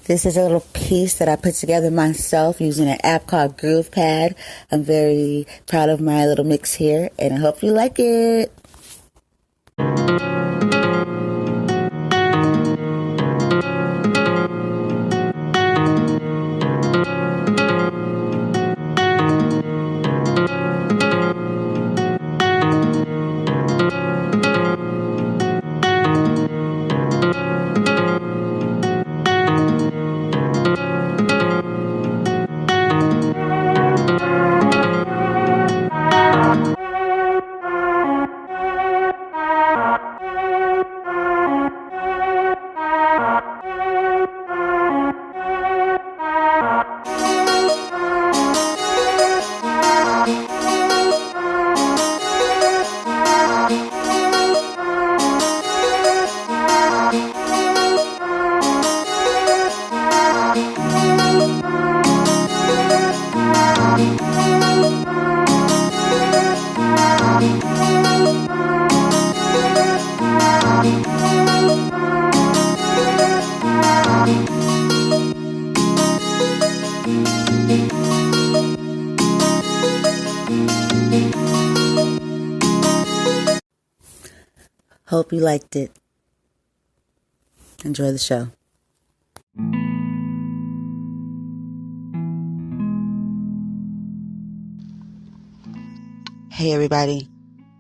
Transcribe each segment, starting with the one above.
This is a little piece that I put together myself using an app called GroovePad. I'm very proud of my little mix here, and I hope you like it. Hope you liked it. Enjoy the show. Hey everybody,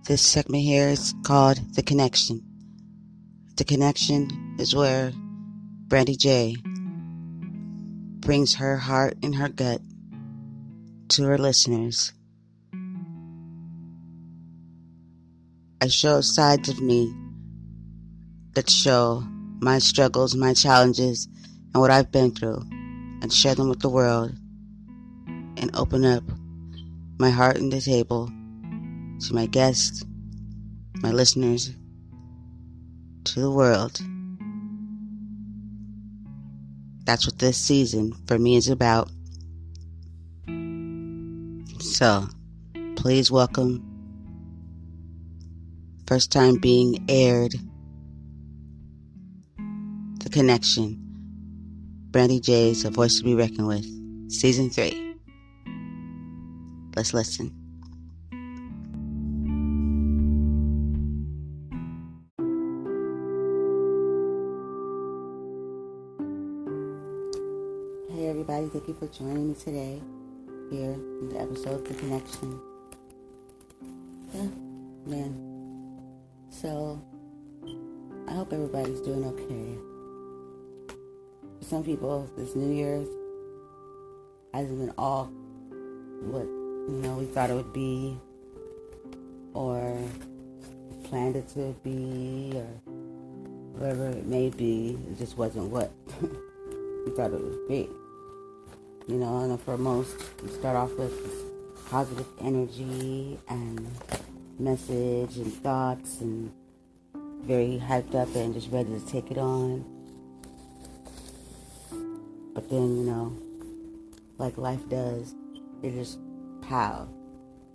this segment here is called The Connection. The Connection is where Brandy J brings her heart and her gut to her listeners. I show sides of me that show my struggles, my challenges, and what I've been through, and share them with the world, and open up my heart and the table to my guests, my listeners, to the world. That's what this season for me is about. So, please welcome, first time being aired, The Connection, Brandy J's A Voice to Be Reckoned With, Season 3. Let's listen. Hey everybody, thank you for joining me today here in the episode The Connection. Yeah, man. So, I hope everybody's doing okay. For some people, this New Year's hasn't been all what, we thought it would be, or planned it to be, or whatever it may be. It just wasn't what we thought it would be. And for most, you start off with this positive energy and message and thoughts and very hyped up and just ready to take it on. But then, like life does, it just pow,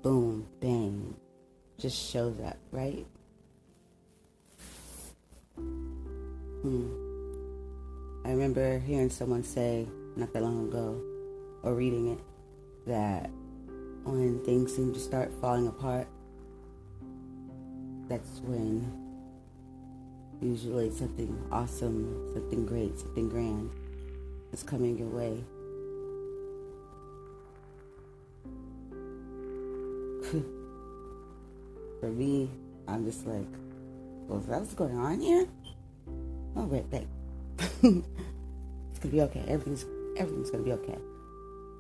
boom, bang, just shows up, right? I remember hearing someone say not that long ago, or reading it, that when things seem to start falling apart, that's when usually something awesome, something great, something grand is coming your way. For me, I'm just like, well, is that what's going on here? Oh, wait, babe. It's gonna be okay. Everything's gonna be okay.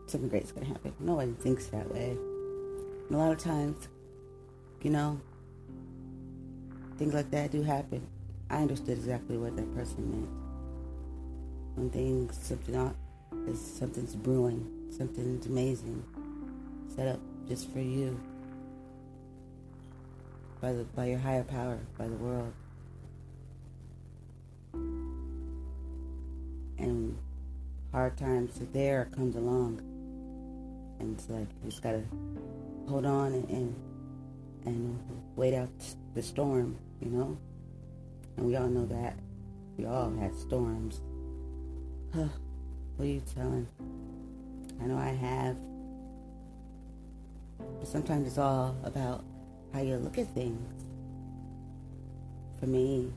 Something great's gonna happen. Nobody thinks that way. And a lot of times, things like that do happen. I understood exactly what that person meant. When something's brewing, something's amazing, set up just for you, by your higher power, by the world. And hard times there comes along, and it's like you just gotta hold on and wait out the storm, And we all know that. We all had storms. What are you telling? I know I have. But sometimes it's all about how you look at things. For me,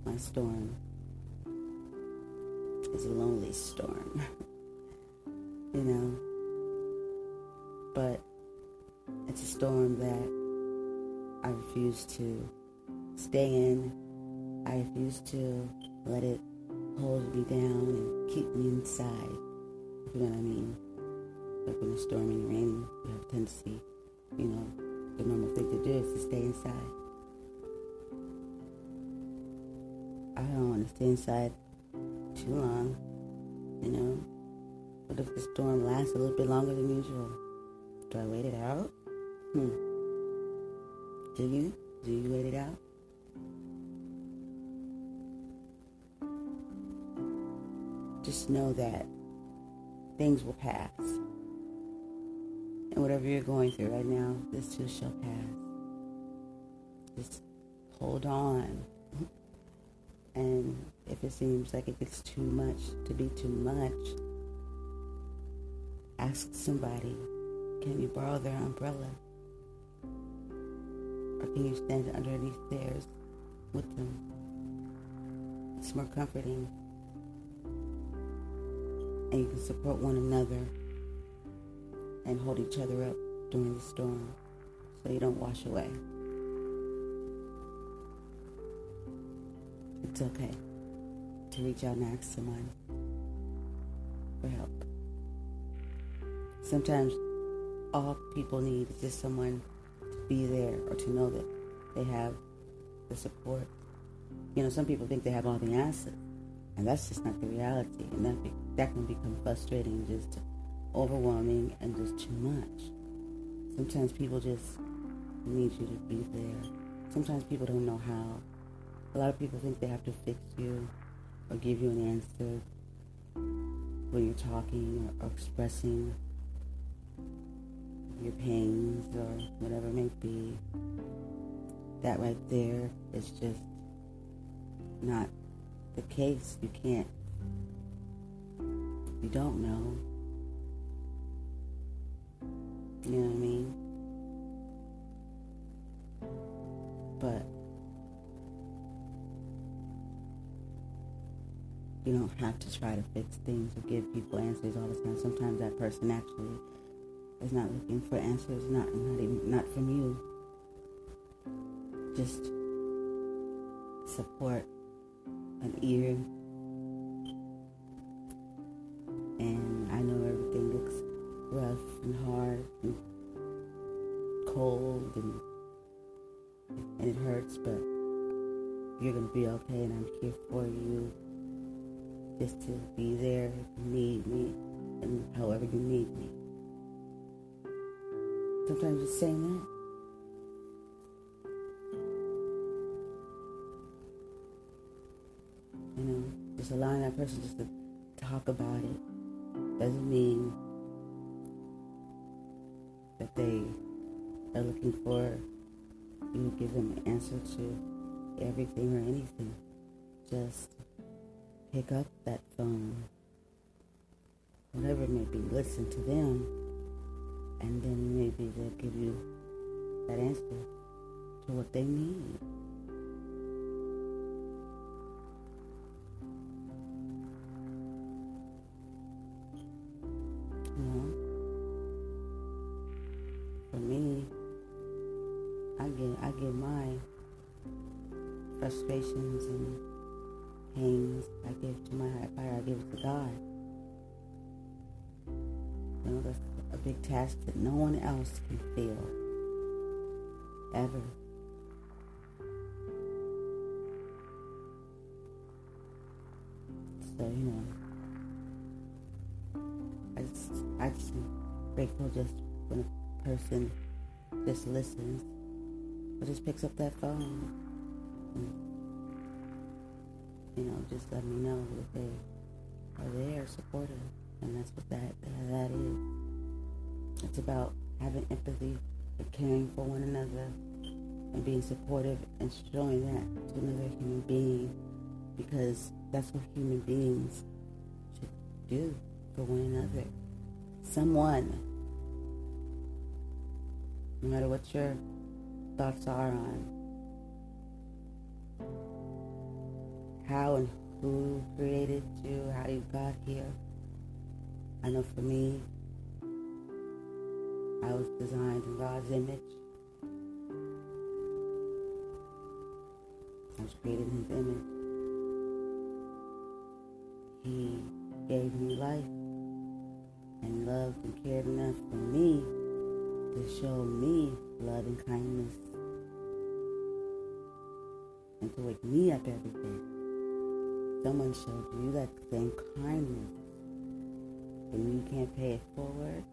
my storm is a lonely storm. You know? But it's a storm that I refuse to stay in. I refuse to let it hold me down and keep me inside. You know what I mean? Like when it's stormy and raining, you have a tendency, the normal thing to do is to stay inside. I don't want to stay inside too long, What if the storm lasts a little bit longer than usual? Do I wait it out? Do you? Do you wait it out? Just know that things will pass. And whatever you're going through right now, this too shall pass. Just hold on. And if it seems like it gets too much to be too much, ask somebody, can you borrow their umbrella? Or can you stand underneath theirs with them? It's more comforting. And you can support one another and hold each other up during the storm so you don't wash away. It's okay to reach out and ask someone for help. Sometimes all people need is just someone to be there or to know that they have the support. Some people think they have all the answers, and that's just not the reality. And that can become frustrating, just overwhelming, and just too much. Sometimes people just need you to be there. Sometimes people don't know how. A lot of people think they have to fix you or give you an answer when you're talking or expressing your pains or whatever it may be. That right there is just not the case. You don't know. You know what I mean? But you don't have to try to fix things or give people answers all the time. Sometimes that person actually is not looking for answers, not from you. Just support, an ear. And I know everything looks rough and hard and cold and it hurts, but you're going to be okay, and I'm here for you. Just to be there if you need me, and however you need me. Sometimes just saying that. Just allowing that person just to talk about it doesn't mean that they are looking for you to give them an answer to everything or anything. Just pick up that phone, whatever it may be, listen to them, and then maybe they'll give you that answer to what they need. For me, I give my frustrations and pains, I give to my higher power, I give it to God. That's a big task that no one else can feel, ever. So, I just am grateful just when a person just listens or just picks up that phone and, just let me know that they are there, supportive, and that's what that is. It's about having empathy and caring for one another and being supportive and showing that to another human being, because that's what human beings should do. for one another. Someone, no matter what your thoughts are on how and who created you, how you got here. I know for me, I was designed in God's image. I was created in His image. He gave me life and loved and cared enough for me to show me love and kindness and to wake me up every day. Someone showed you that same kindness, and you can't pay it forward.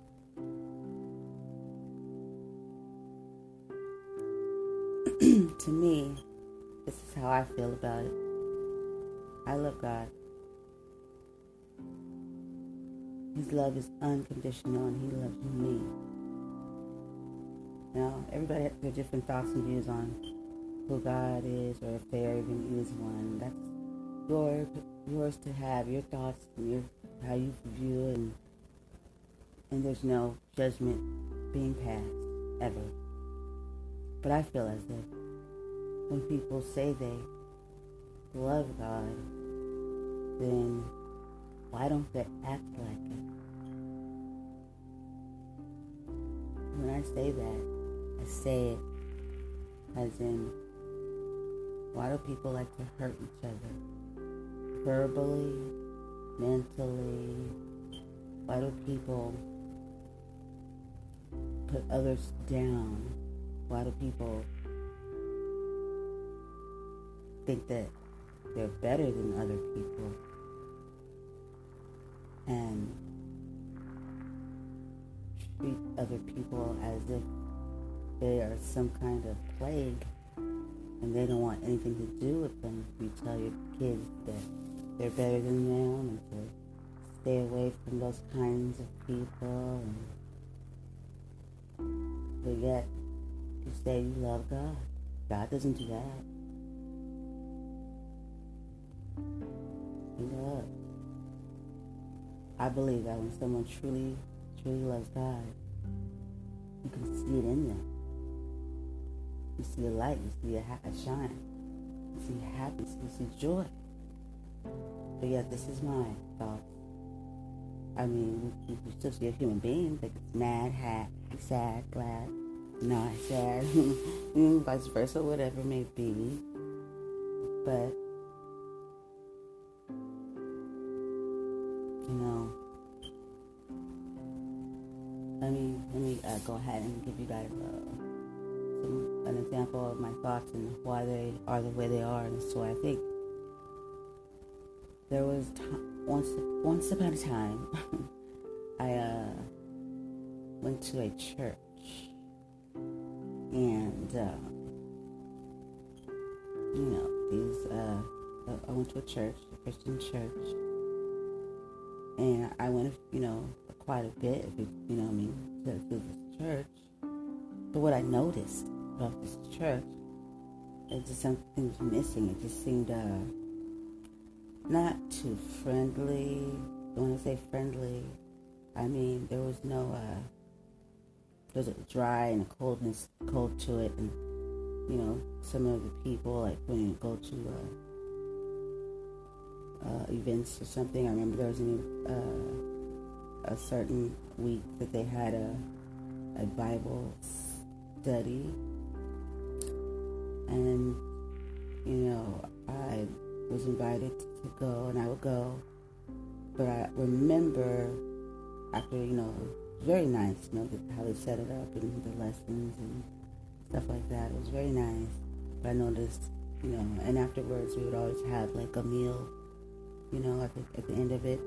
To me, this is how I feel about it. I love God. His love is unconditional, and He loves me. Now, everybody has their different thoughts and views on who God is, or if there even is one. That's yours to have, your thoughts and how you view it, and there's no judgment being passed, ever. But I feel as if when people say they love God, then why don't they act like it? When I say that, I say it as in, why do people like to hurt each other? Verbally, mentally? Why do people put others down? Why do people think that they're better than other people? And treat other people as if they are some kind of plague and they don't want anything to do with them. You tell your kids that they're better than them and to stay away from those kinds of people. But yet, you say you love God. God doesn't do that. He loves. I believe that when someone truly, truly loves God, you can see it in them. You see a light, you see a shine, you see happiness, you see joy. But yet, this is my thoughts. I mean, you still see a human being that gets mad, happy, sad, glad, not sad, vice versa, whatever it may be. But, you know, let me go ahead and give you guys an example of my thoughts and why they are the way they are, and so I think. There was once upon a time, I went to a church, and I went to a church, a Christian church, and I went, quite a bit, to this church. But what I noticed about this church is just something was missing. It just seemed not too friendly. When I say friendly, I mean there was there's a dry and a cold to it, and some of the people, like when you go to events or something. I remember there was a certain week that they had a Bible study, and I was invited to go, and I would go. But I remember after, it was very nice, how they set it up and the lessons and stuff like that. It was very nice. But I noticed, and afterwards we would always have like a meal, at the end of it.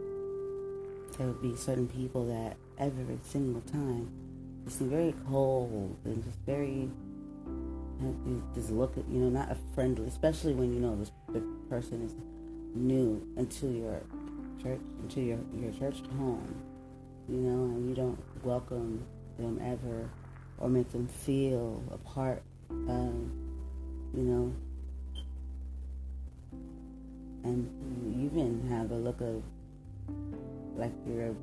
There would be certain people that every single time just seemed very cold and just very, just look at, not a friendly, especially when the person is new into your church, into your church home, and you don't welcome them ever or make them feel a part of, and you even have a look of like you're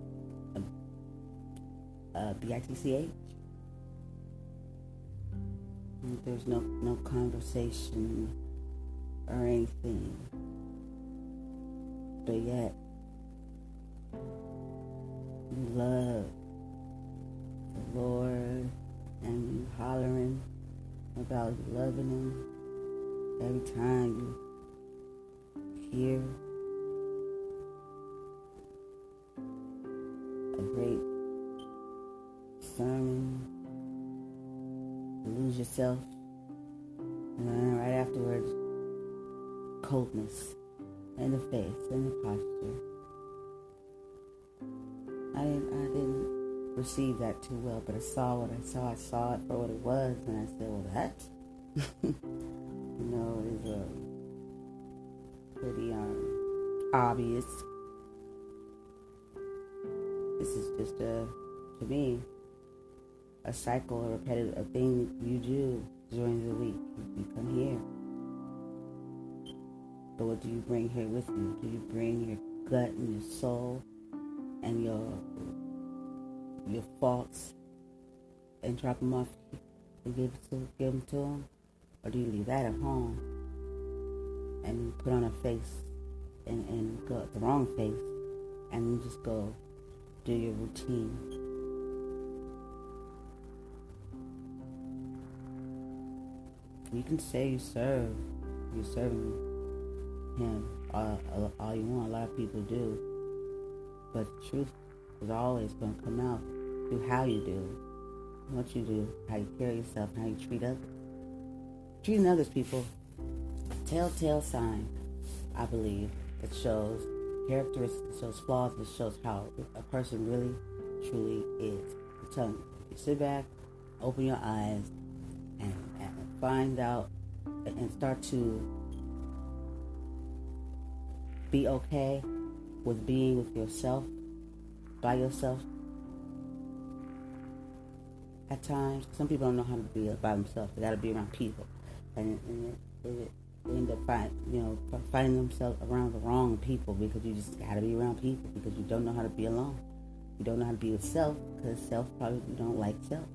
a bitch. There's no conversation or anything, but yet you love the Lord and you hollering about loving Him every time you hear a great sermon, you lose yourself, and then right afterwards, coldness in the face, in the posture. I didn't receive that too well, but I saw what I saw. I saw it for what it was, and I said, well, that, is pretty obvious. This is just to me, a cycle, a repetitive thing that you do during the week. You come here. But what do you bring here with you? Do you bring your gut and your soul and your faults and drop them off and give them to them? Or do you leave that at home and put on a face and go the wrong face and you just go do your routine? You can say you're serving Him all you want. A lot of people do, but the truth is always going to come out through how you do, what you do, how you carry yourself, how you treat others. Treating others, people, telltale sign, I believe, that shows characteristics, shows flaws, that shows how a person really, truly is. I'm telling you, you sit back, open your eyes, and find out and start to be okay with being with yourself, by yourself. At times, some people don't know how to be by themselves. They got to be around people, and they end up finding themselves around the wrong people because you just got to be around people because you don't know how to be alone. You don't know how to be with self because self probably don't like self.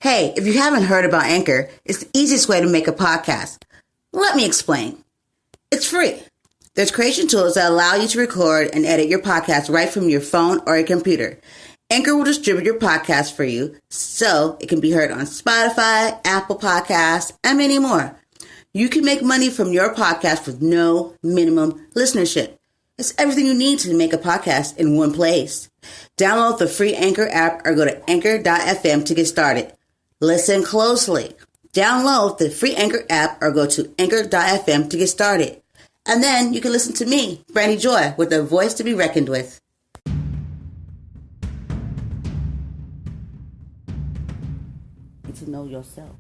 Hey, if you haven't heard about Anchor, it's the easiest way to make a podcast. Let me explain. It's free. There's creation tools that allow you to record and edit your podcast right from your phone or your computer. Anchor will distribute your podcast for you so it can be heard on Spotify, Apple Podcasts, and many more. You can make money from your podcast with no minimum listenership. It's everything you need to make a podcast in one place. Download the free Anchor app or go to anchor.fm to get started. Listen closely. Download the free Anchor app or go to anchor.fm to get started. And then you can listen to me, Brandy Joy, with a voice to be reckoned with. Get to know yourself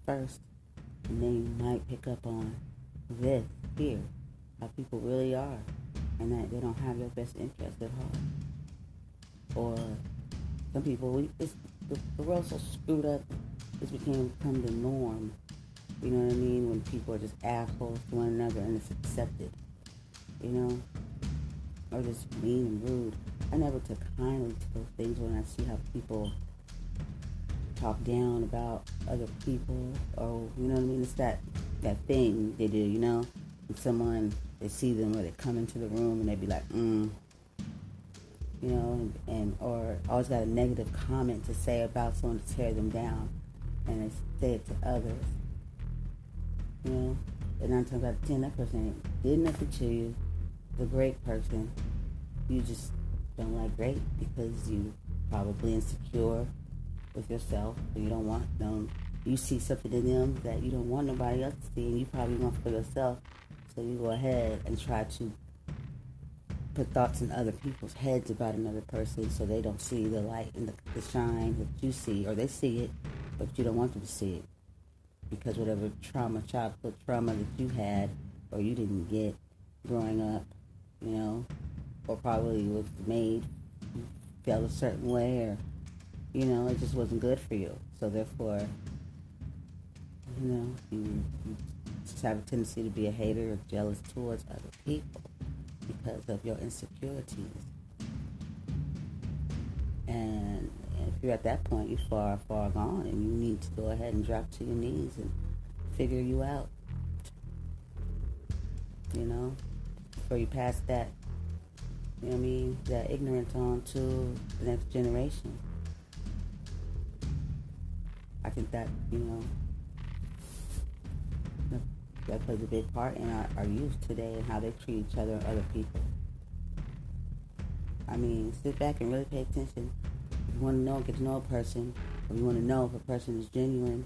first, and then you might pick up on this here, how people really are, and that they don't have your best interest at heart. Or some people, the world's so screwed up, it's become the norm. You know what I mean? When people are just assholes to one another and it's accepted, or just mean and rude. I never took kindly to those things when I see how people talk down about other people, or you know what I mean? It's that thing they do, and someone, they see them or they come into the room and they be like, or always got a negative comment to say about someone to tear them down, and they say it to others. And 9 times out of 10, that person did nothing to you. The great person, you just don't like great because you probably insecure with yourself, or you don't want them. You see something in them that you don't want nobody else to see, and you probably want for yourself. So you go ahead and try to put thoughts in other people's heads about another person so they don't see the light and the shine that you see, or they see it, but you don't want them to see it. Because whatever childhood trauma that you had or you didn't get growing up, or probably was made, you felt a certain way, or, it just wasn't good for you. So therefore, you just have a tendency to be a hater or jealous towards other people because of your insecurities. And if you're at that point, you're far, far gone, and you need to go ahead and drop to your knees and figure you out. Before you pass that, that ignorance on to the next generation. I think that, that plays a big part in our youth today and how they treat each other and other people. Sit back and really pay attention. If you want to know, get to know a person, or you want to know if a person is genuine,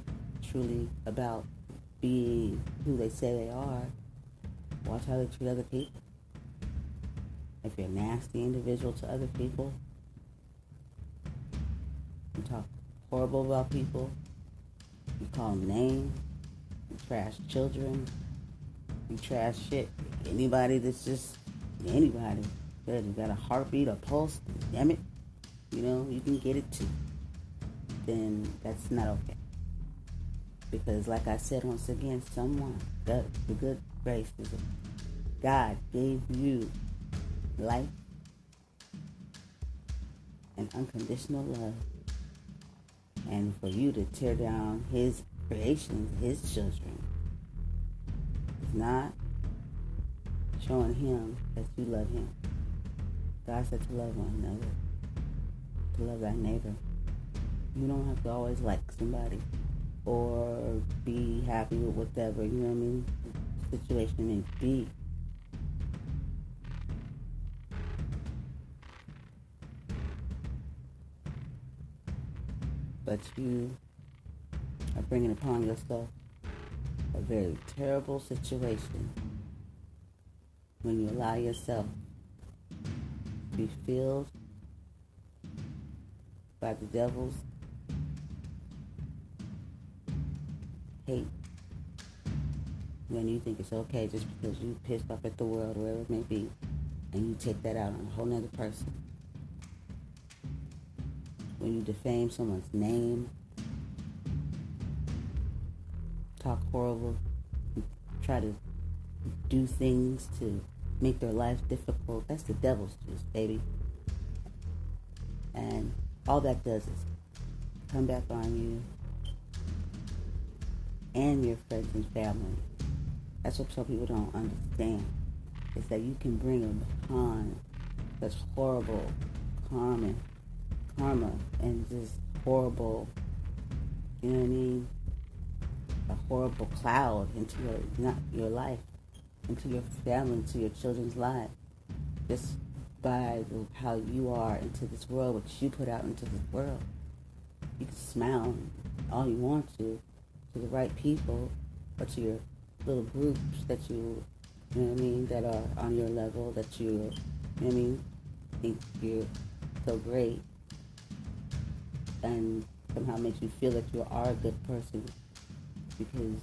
truly about being who they say they are, watch how they treat other people. If you're a nasty individual to other people, you talk horrible about people, you call them names, you trash children, you trash shit. Anybody that's just anybody. Good, you got a heartbeat, a pulse, damn it, you can get it too. Then that's not okay. Because like I said once again, the good grace is God gave you life and unconditional love. And for you to tear down his creations, his children, is not showing him that you love him. God said to love one another, to love thy neighbor. You don't have to always like somebody or be happy with whatever, situation may be. But you are bringing upon yourself a very terrible situation when you allow yourself to be filled by the devil's hate. When you think it's okay just because you pissed off at the world, or whatever it may be, and you take that out on a whole nother person. When you defame someone's name, talk horrible, try to do things to make their life difficult, that's the devil's juice, baby. And all that does is come back on you and your friends and family. That's what some people don't understand, is that you can bring upon such horrible karma and just horrible, a horrible cloud into your life, into your family, into your children's lives, just by how you are into this world, what you put out into this world. You can smile all you want to the right people, or to your little groups that that are on your level, that you think you're so great, and somehow makes you feel that you are a good person because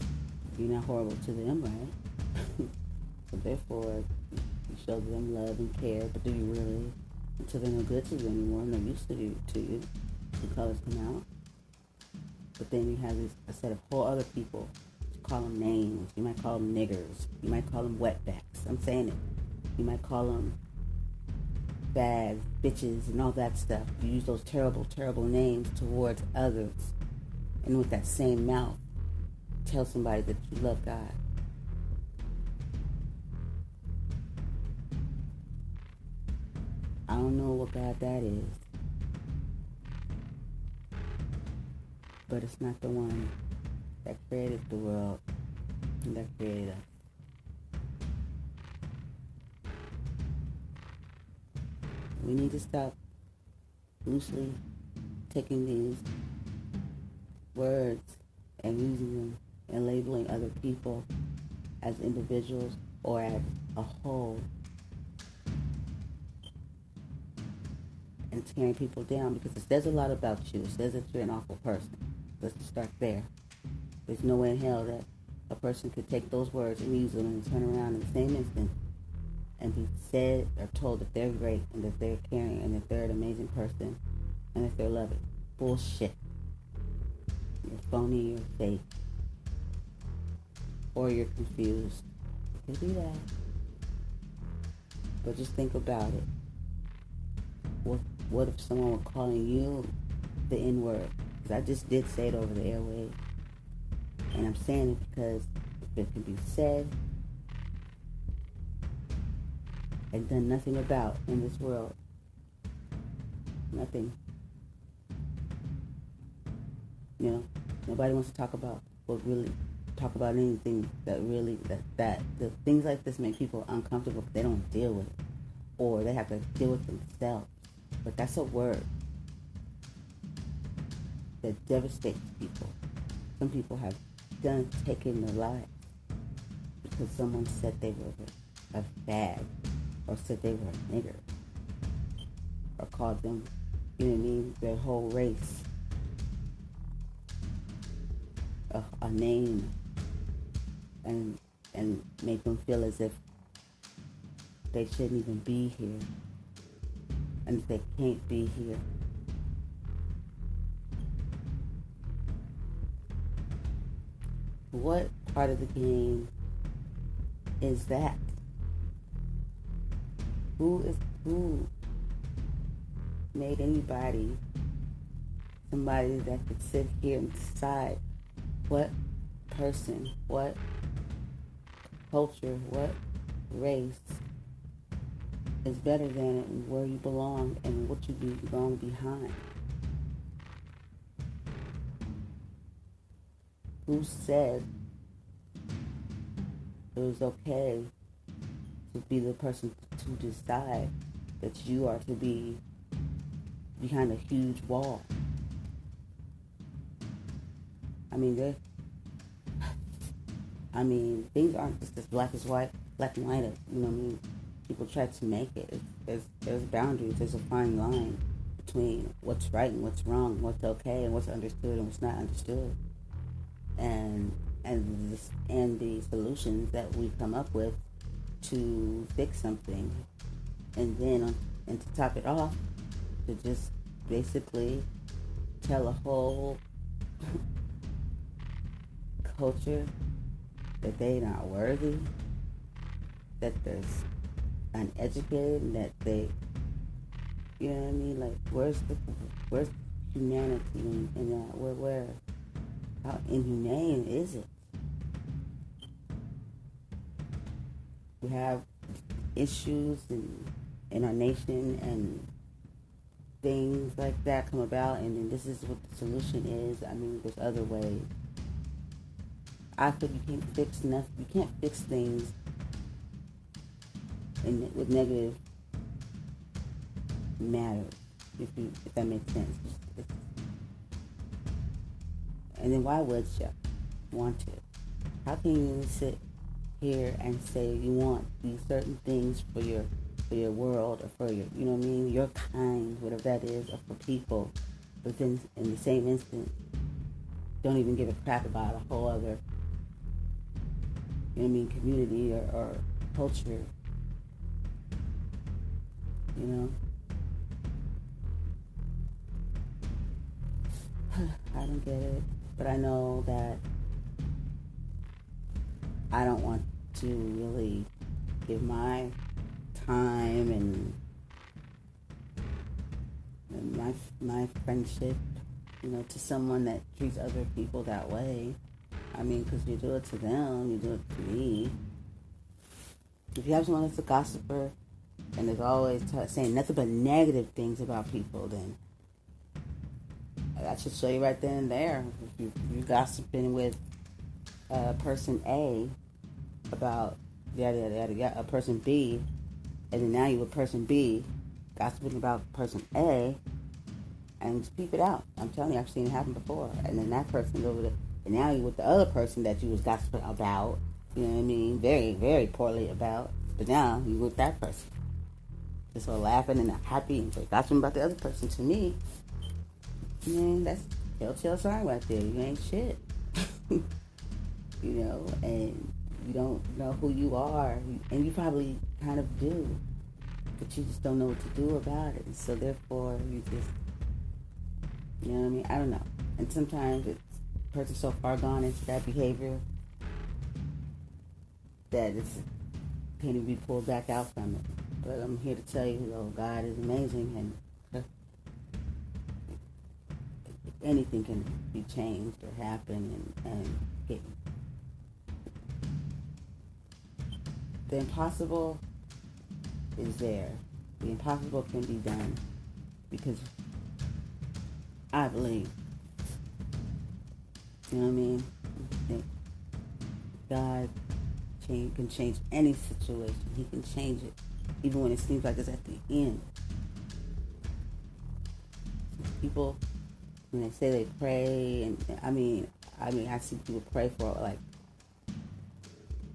you're not horrible to them, right? So therefore, you show them love and care, but do you really? Until they're no good to you anymore, no use to you, the colors come out. But then you have a set of whole other people. You call them names. You might call them niggers. You might call them wetbacks. I'm saying it. You might call them bags, bitches, and all that stuff. You use those terrible, terrible names towards others. And with that same mouth, tell somebody that you love God. I don't know what God that is, but it's not the one that created the world and that created us. We need to stop loosely taking these words and using them and labeling other people as individuals or as a whole, and tearing people down, because it says a lot about you. It says that you're an awful person. Let's just start there. There's no way in hell that a person could take those words and use them and turn around in the same instant and be said or told that they're great and that they're caring and that they're an amazing person and that they're loving. Bullshit. You're phony, you're fake. or you're confused. You can do that. But just think about it. What if someone were calling you the N-word? Because I just did say it over the airwaves. And I'm saying it because if it can be said and done nothing about in this world, nothing. You know, nobody wants to talk about anything that the things like this make people uncomfortable because they don't deal with it, or they have to deal with themselves. But that's a word that devastates people. Some people have taken their lives because someone said they were a fag, or said they were a nigger, or called them, you know what I mean, their whole race a name, and make them feel as if they shouldn't even be here, and they can't be here. What part of the game is that? Who made anybody somebody that could sit here and decide what person, what culture, what race is better than it, and where you belong and what you belong behind? Who said it was okay to be the person to decide that you are to be behind a huge wall? Things aren't just as black and white, you know what I mean? People try to make it. There's boundaries. There's a fine line between what's right and what's wrong, what's okay and what's understood and what's not understood. And the solutions that we come up with to fix something, and to top it off, to just basically tell a whole culture that they not worthy, that they're uneducated, and that they, you know what I mean? Like, where's humanity in that? Where? How inhumane is it? We have issues in our nation and things like that come about, and then this is what the solution is. There's other ways. I think you can't fix nothing. You can't fix things with negative matter, if that makes sense. And then why would you want to? How can you sit here and say you want these certain things for your world, or for your, you know what I mean, your kind, whatever that is, or for people, but then in the same instant don't even give a crap about a whole other, you know what I mean, community or culture, you know? I don't get it. But I know that I don't want to really give my time and my friendship, you know, to someone that treats other people that way. Because you do it to them, you do it to me. If you have someone that's a gossiper and is always saying nothing but negative things about people, then that should show you right then and there. If you're gossiping with person A about yada yada yada yada, person B, and then now you're with person B gossiping about person A, and just peep it out. I'm telling you, I've seen it happen before. And then that person's over there, and now you're with the other person that you was gossiping about. You know what I mean? Very, very poorly about. But now you're with that person, just all laughing and happy and gossiping about the other person. To me, man, that's telltale sign right there. You ain't shit. You know, and you don't know who you are, and you probably kind of do, but you just don't know what to do about it. And so therefore, you just, you know what I mean? I don't know. And sometimes it's a person so far gone into that behavior that it can't even be pulled back out from it. But I'm here to tell you, God is amazing, and anything can be changed or happen, and get, the impossible is there. The impossible can be done because I believe. You know what I mean? That God can change any situation. He can change it, even when it seems like it's at the end. People, when they say they pray, and I mean, I see people pray for like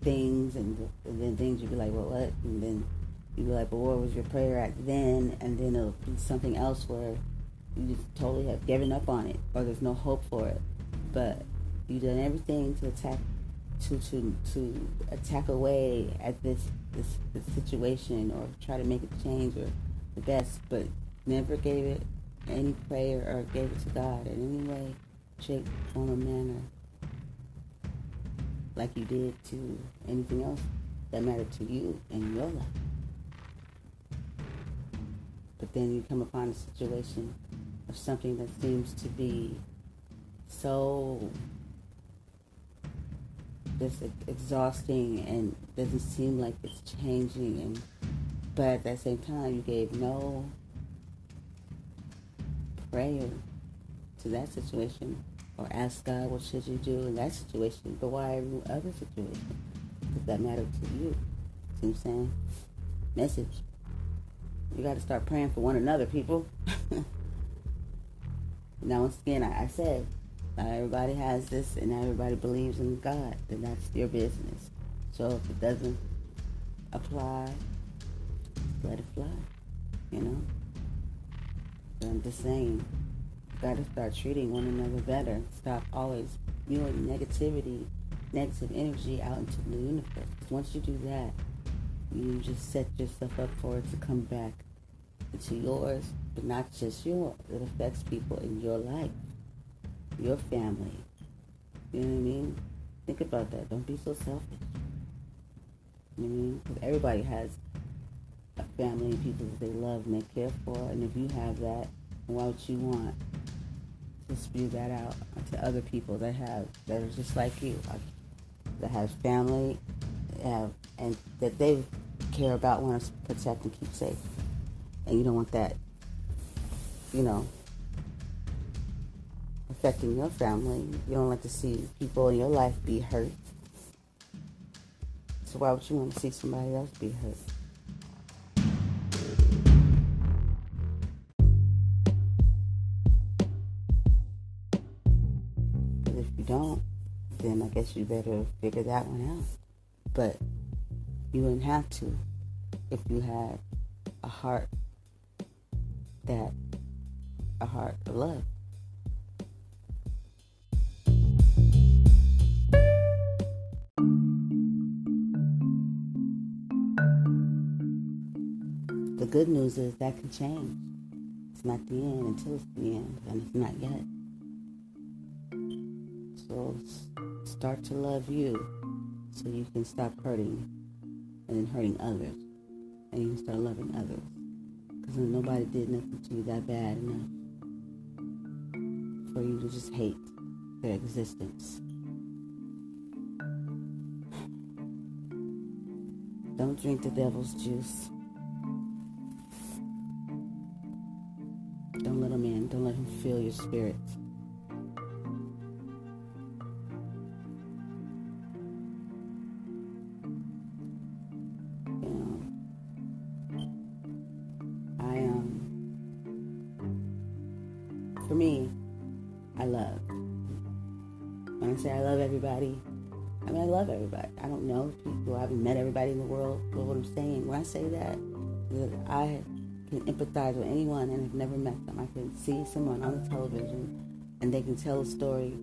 things, and then things you be like, well, what? And then you be like, well, where was your prayer at then? And then it'll be something else where you just totally have given up on it, or there's no hope for it. But you've done everything to attack away at this situation, or try to make it change, or the best, but never gave it any prayer or gave it to God in any way, shape, form, or manner, like you did to anything else that mattered to you in your life. But then you come upon a situation of something that seems to be so just exhausting and doesn't seem like it's changing, but at that same time you gave no prayer to that situation, or ask God, what should you do in that situation? But why every other situation? Does that matter to you? See what I'm saying? Message. You got to start praying for one another, people. Now, once again, I said, not everybody has this, and not everybody believes in God. Then that's your business. So if it doesn't apply, let it fly. You know. But I'm just saying, you got to start treating one another better. Stop always spewing negative energy out into the universe. Because once you do that, you just set yourself up for it to come back into yours, but not just yours. It affects people in your life, your family. You know what I mean? Think about that. Don't be so selfish. You know what I mean? Because everybody has a family and people that they love and they care for. And if you have that, why would you want to spew that out to other people that are just like you, that have family, and that they care about, want to protect and keep safe? And you don't want that, affecting your family. You don't like to see people in your life be hurt. So why would you want to see somebody else be hurt? But if you don't, then I guess you better figure that one out. But you wouldn't have to if you had a heart of love. The good news is that can change. It's not the end until it's the end, and it's not yet. So start to love you so you can stop hurting and then hurting others, and you can start loving others. Because nobody did nothing to you that bad enough for you to just hate their existence. Don't drink the devil's juice. Don't let him in. Don't let him fill your spirit. For me, I love. When I say I love everybody, I mean I love everybody. I don't know people. I haven't met everybody in the world. But what I'm saying, when I say that I can empathize with anyone and have never met them. I can see someone on the television and they can tell a story,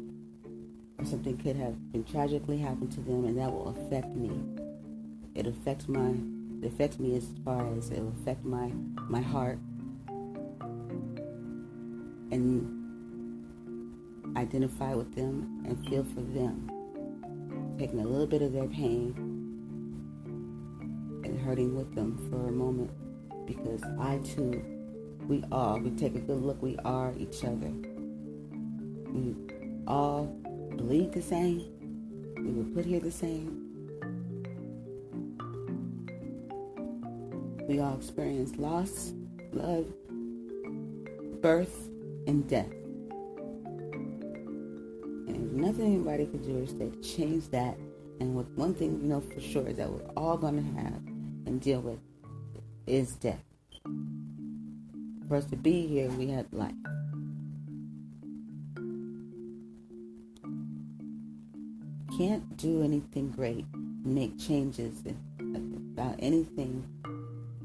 or something could have been tragically happened to them, and that will affect me. It affects me as far as it will affect my heart, and identify with them and feel for them, taking a little bit of their pain hurting with them for a moment, because I too, we take a good look, we are each other. We all bleed the same. We were put here the same. We all experience loss, love, birth, and death. And nothing anybody can do is to change that. And with one thing we know for sure is that we're all going to have and deal with is death. For us to be here, we had life. Can't do anything great, make changes about anything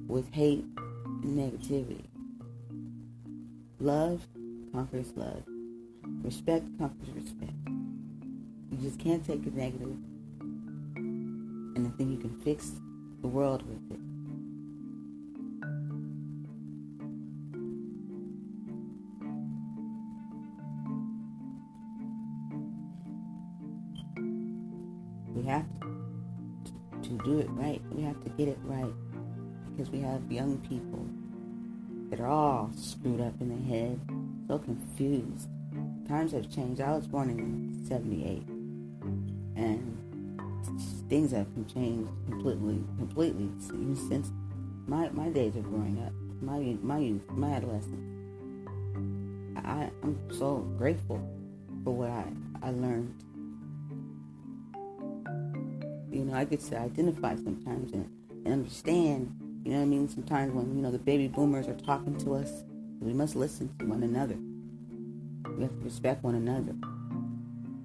with hate and negativity. Love conquers love. Respect conquers respect. You just can't take a negative and think you can fix the world with it. We have to do it right. We have to get it right, because we have young people that are all screwed up in the head, so confused. Times have changed. I was born in 78, and things have changed completely even since my days of growing up, my youth, my adolescence. I'm so grateful for what I learned. I get to identify sometimes and understand, sometimes when, the baby boomers are talking to us, we must listen to one another. We have to respect one another.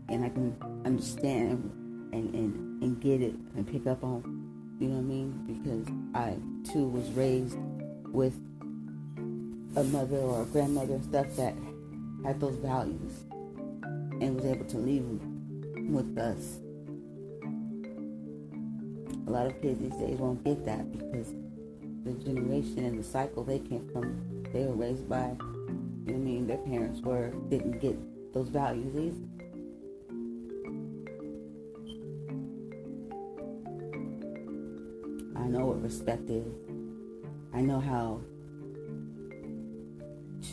And I can understand and get it and pick up on, because I, too, was raised with a mother or a grandmother and stuff that had those values and was able to leave them with us. A lot of kids these days won't get that because the generation and the cycle they came from, they were raised by, their parents didn't get those values either. I know what respect is. I know how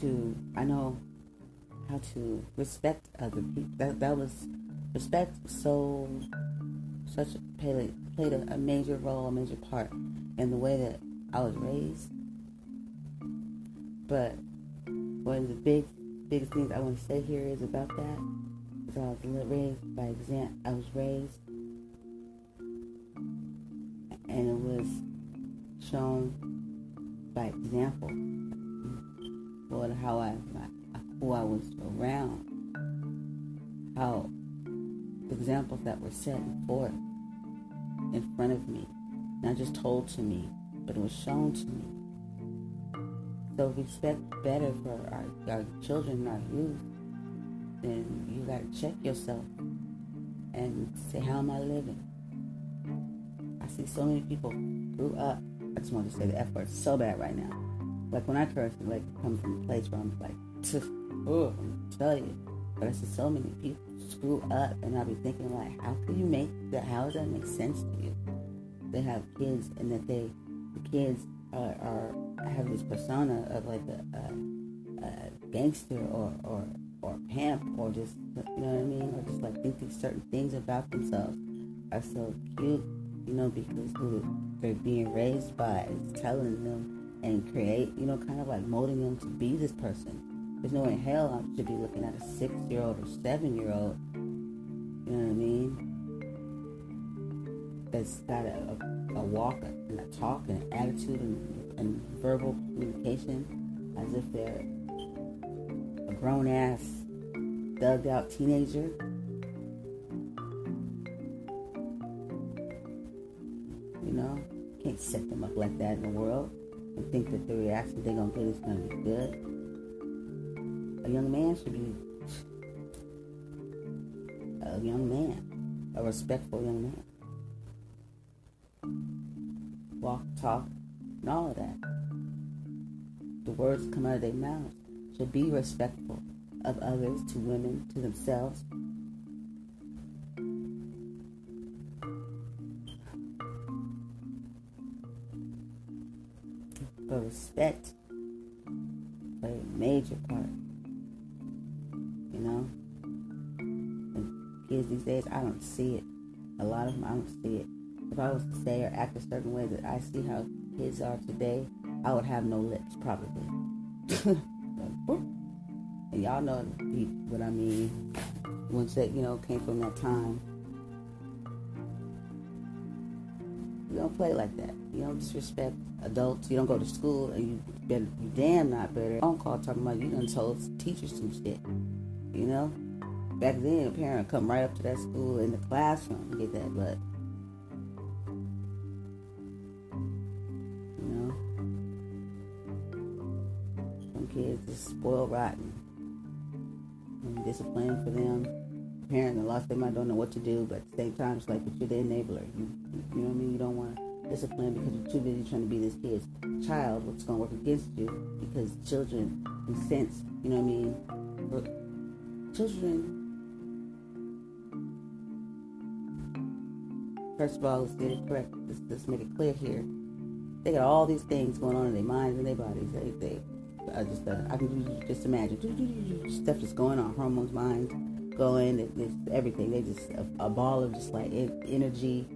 to respect other people. That was respect. Played a major role, a major part in the way that I was raised. But one of the biggest things I want to say here is about that is I was raised by example. I was raised, and it was shown by example. Well, who I was around, how the examples that were set forth in front of me, not just told to me, but it was shown to me. So if we expect better for our children and our youth, then you got to check yourself and say, how am I living? I see so many people grew up. I just want to say the F word so bad right now. Like when I curse, it comes from a place where I'm like, I'm tell you. But I see so many people screw up, and I'll be thinking like, how can you make that? How does that make sense to you? They have kids, and that the kids are have this persona of like a gangster or pimp, or just, you know what I mean, or just like think these certain things about themselves are so cute, because who they're being raised by is telling them and create, kind of like molding them to be this person. There's no way in hell I should be looking at a 6-year-old or 7-year-old, you know what I mean, that's got a walk and a talk and an attitude and verbal communication as if they're a grown-ass, thugged-out teenager. Can't set them up like that in the world and think that the reaction they're going to get is going to be good. A young man should be a young man, a respectful young man. Walk, talk, and all of that. The words that come out of their mouths should be respectful of others, to women, to themselves. But respect play a major part, you know? And kids these days, I don't see it. A lot of them, I don't see it. If I was to say or act a certain way that I see how kids are today, I would have no lips, probably. And y'all know what I mean. Once that, came from that time. You don't play like that. You don't disrespect adults. You don't go to school and you damn not better. Phone call talking about you done told teachers some shit. Back then, a parent would come right up to that school in the classroom and get that, but some kids just spoiled rotten. And discipline for them. Parents and lost their mind, don't know what to do, but at the same time, it's like, but you're the enabler. You know what I mean? You don't want to discipline because you're too busy trying to be this kid's child, what's going to work against you, because children, in a sense, you know what I mean? Children, first of all, let's get it correct. Let's make it clear here. They got all these things going on in their minds and their bodies. I can just imagine stuff that's going on, hormones, minds going, it's everything. They just a ball of just like energy.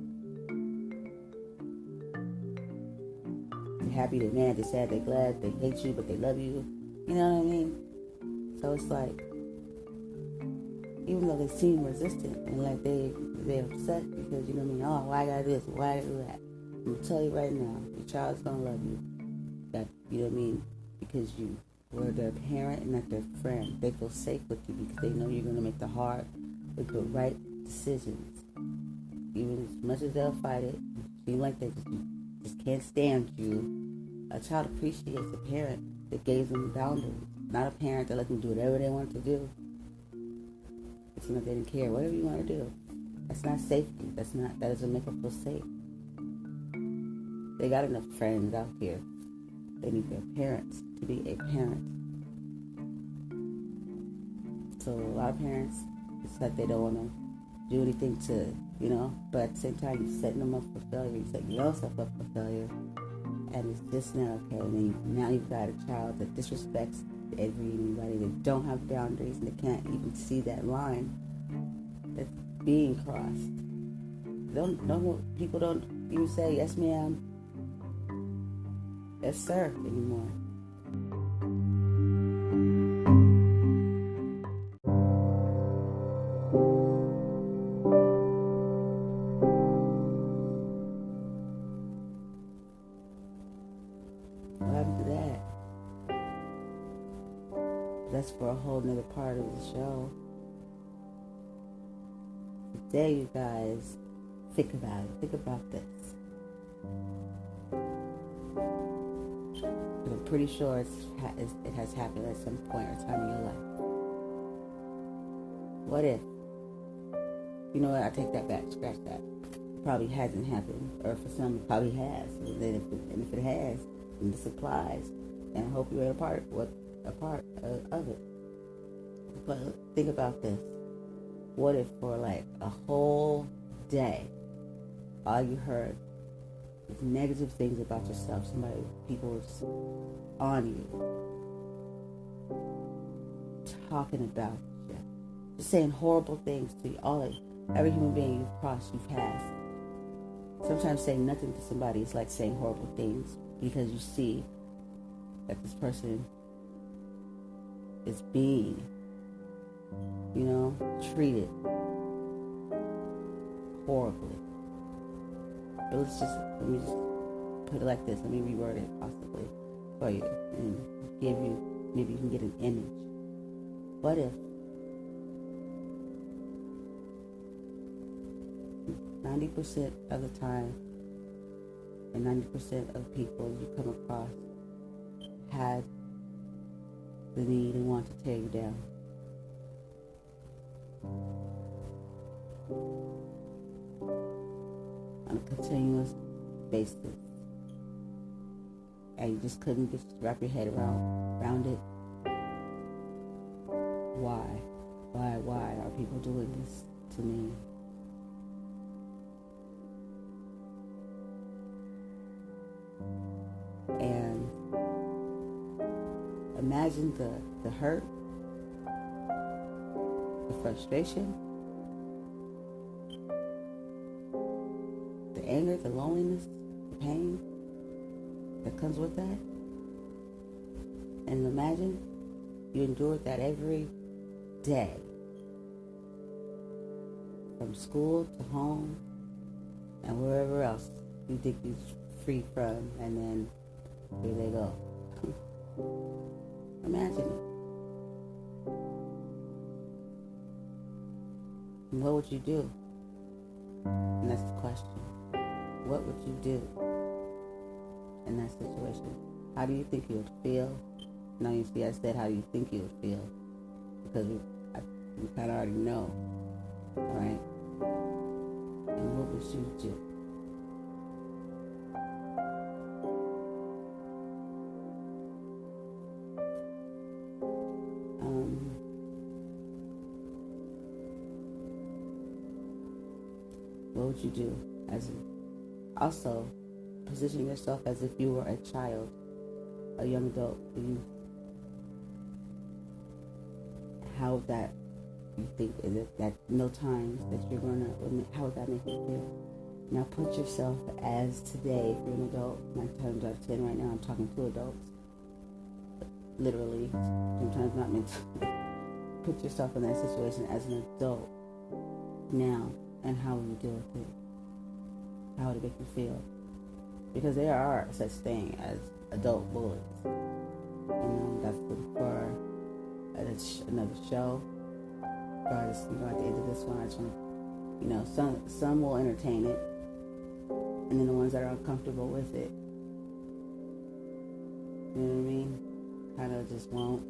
They're happy, they're mad, they're sad, they're glad, they hate you, but they love you. You know what I mean? So it's like, even though they seem resistant and like they're upset because, you know what I mean? Oh, why I got this? Why I do that? I'm gonna tell you right now, your child's gonna love you. You know what I mean? Because you were their parent and not their friend. They feel safe with you because they know you're gonna make the hard, but the right decisions. Even as much as they'll fight it, feel like they just can't stand you. A child appreciates a parent that gave them boundaries, not a parent that let them do whatever they want to do. It's not they didn't care. Whatever you want to do. That's not safety. That doesn't make them feel safe. They got enough friends out here. They need their parents to be a parent. So a lot of parents, it's like they don't want to do anything to, but at the same time, you're setting them up for failure. You're setting yourself up for failure. And it's just not okay. And now you've got a child that disrespects anybody. They don't have boundaries and they can't even see that line that's being crossed. People don't even say, yes, ma'am, yes, sir, anymore. What happened to that? That's for a whole nother part of the show. Today, you guys, think about it. Think about this. I'm pretty sure it has happened at some point or time in your life. What if? You know what? I take that back. Scratch that. It probably hasn't happened, or for some, it probably has. And if it has, then this applies. And I hope you're a part of it. But think about this. What if for like a whole day, all you heard was negative things about yourself? People were just on you, talking about you, just saying horrible things to you. Every human being you've crossed, you've passed. Sometimes saying nothing to somebody is like saying horrible things because you see that this person is being, treated horribly. But let me just put it like this. Let me reword it possibly for you and give you, maybe you can get an image. What if 90% of the time and 90% of people you come across had the need and want to tear you down? On a continuous basis, and you just couldn't just wrap your head around it. Why are people doing this to me? And imagine the hurt, the frustration, the anger, the loneliness, the pain that comes with that. And imagine you endured that every day. From school to home and wherever else you think you're free from, and then here they go. Imagine it. And what would you do? And that's the question. What would you do in that situation? How do you think you would feel? Now you see I said how do you think you would feel, because we kind of already know, right? And what would you do? What would you do? Also, position yourself as if you were a child, a young adult, a youth. How would that, you think, is it that no times that you're gonna, how would that make you feel? Now put yourself as today, if you're an adult, 9 times out of 10 right now, I'm talking to adults. Literally, sometimes not meant to. Put yourself in that situation as an adult now, and how will you deal with it? How would it make you feel? Because there are such thing as adult bullies. That's for another show. But at the end of this one, I just want to, some will entertain it, and then the ones that are uncomfortable with it, you know what I mean? Kind of just won't,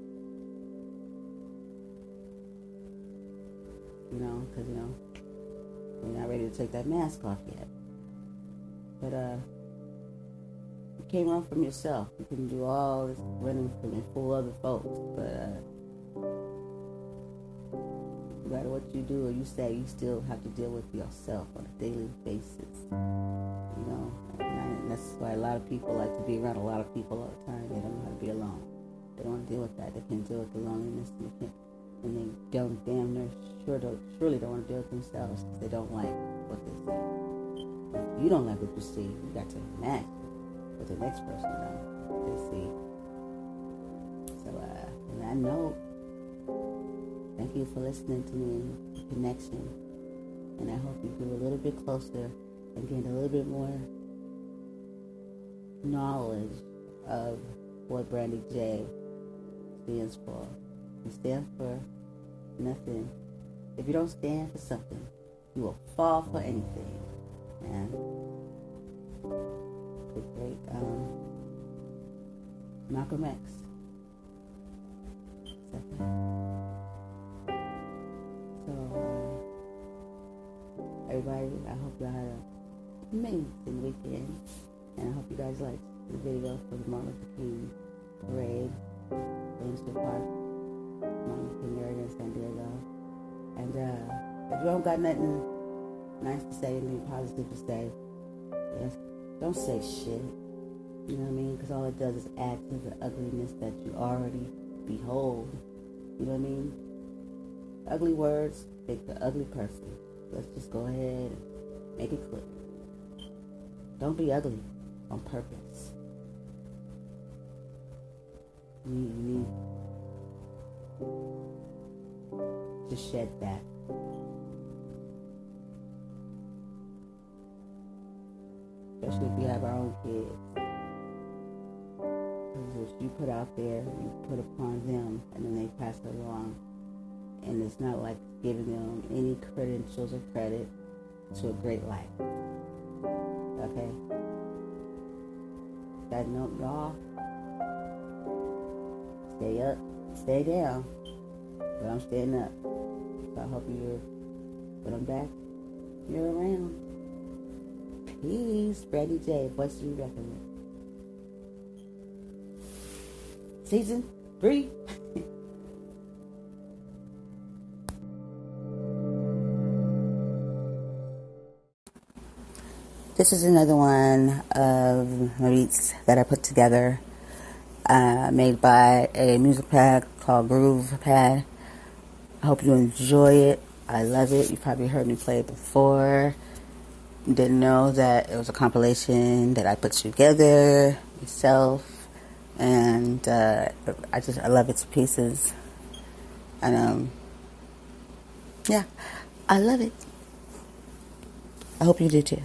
because we're not ready to take that mask off yet. But you can't run from yourself. You can do all this running from and fool other folks, but no matter what you do or you say, you still have to deal with yourself on a daily basis. And that's why a lot of people like to be around a lot of people all the time. They don't know how to be alone. They don't want to deal with that. They can't deal with the loneliness, and they surely don't want to deal with themselves because they don't like what they see. If you don't like what you see, you got to imagine what the next person knows what they see. So, on that note, thank you for listening to me in Connection, and I hope you grew a little bit closer and gained a little bit more knowledge of what Brandy J stands for. It stands for nothing. If you don't stand for something, you will fall for anything. And the great Malcolm X said that. So, everybody, I hope y'all had an amazing weekend, and I hope you guys liked the video for the Martin Luther King parade, Williamsburg Park, Martin Luther King area in San Diego. And if you don't got nothing nice to say, anything positive to say, yes, don't say shit. You know what I mean? Because all it does is add to the ugliness that you already behold. You know what I mean? Ugly words make the ugly person. Let's just go ahead and make it clear. Don't be ugly on purpose. You need to shed that. Especially if you have our own kids. Because what you put out there, you put upon them, and then they pass it along. And it's not like giving them any credentials or credit to a great life. Okay? That note, y'all. Stay up, stay down. But I'm staying up. So I hope when I'm back, you're around. Peace. Brandy J, voice to be reckoned with. Season 3. This is another one of my beats that I put together. made by a music pad called Groove Pad. I hope you enjoy it. I love it. You probably heard me play it before. Didn't know that it was a compilation that I put together myself, and I love it to pieces. And yeah, I love it. I hope you do too.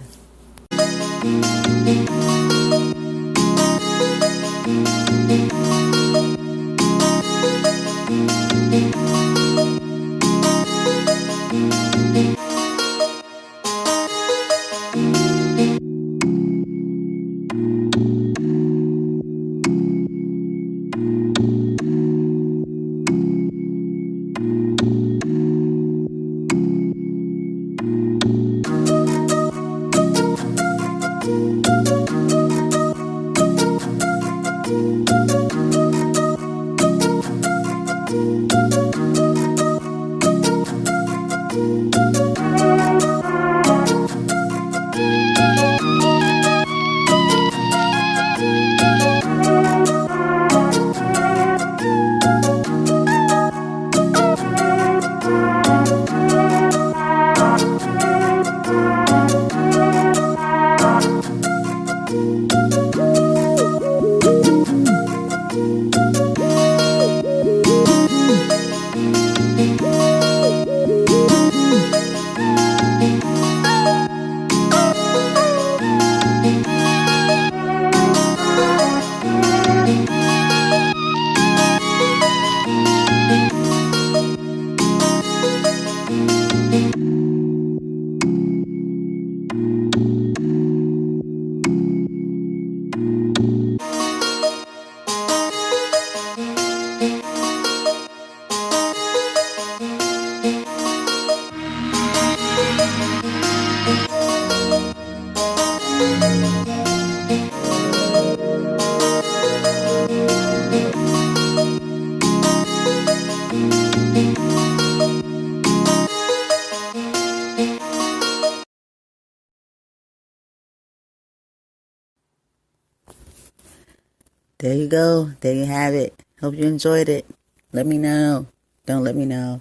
There you go. There you have it. Hope you enjoyed it. Let me know. Don't let me know.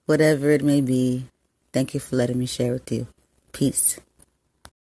Whatever it may be. Thank you for letting me share with you. Peace.